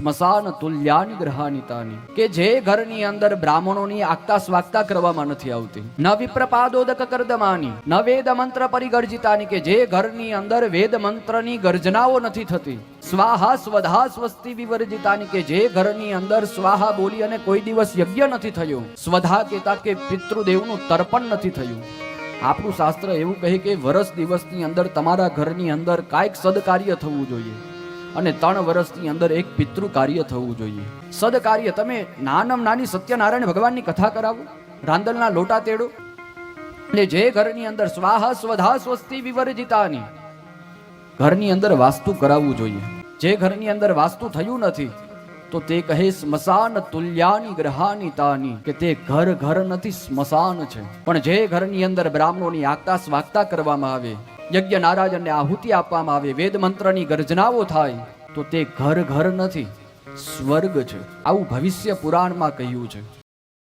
સ્મશાન તુલ્યાની ગ્રહાનિતાની, કે જે ઘરની અંદર બ્રાહ્મણોની આગતા સ્વાગતા કરવામાં નથી આવતી, ન વિપ્રપાદોદક કર્દમાની, ન વેદ મંત્ર પરિગર્જિતાની, કે જે ઘરની અંદર વેદ મંત્રની ગર્જનાઓ નથી થતી, સ્વાહા સ્વધા સ્વસ્તિ વિવર્જિતાની, કે જે ઘરની અંદર સ્વાહા બોલી અને કોઈ દિવસ યજ્ઞ નથી થયો, સ્વધા કહેતા કે પિતૃદેવનું તર્પણ નથી થયું. આપણું શાસ્ત્ર એવું કહે કે વર્ષ દિવસની અંદર તમારા ઘરની અંદર કાંઈક સદકાર્ય થવું જોઈએ અને 3 વર્ષની અંદર એક પિતૃ કાર્ય થવું જોઈએ. સદકાર્ય, તમે નાનમ નાની સત્યનારાયણ ભગવાનની કથા કરાવો, રાંદલના લોટા તેડો, એટલે જે ઘરની અંદર સ્વાહા સ્વધા સ્વસ્તિ વિવર્જિતાની, ઘરની અંદર વાસ્તુ કરાવવું જોઈએ. જે ઘરની અંદર વાસ્તુ થયું નથી તો તે કહે સ્મશાન તુલ્યાની ગ્રહાનિતાની, કે તે ઘર નથી, સ્મશાન છે. પણ જે ઘરની અંદર બ્રાહ્મણોની આગતા સ્વાગતા કરવામાં આવે, યજ્ઞ નારાજનને આહુતિ આપવામાં આવે, વેદ મંત્રની ગર્જનાઓ થાય, તો તે ઘર નથી, સ્વર્ગ છે. આવું ભવિષ્ય પુરાણમાં કહ્યું છે.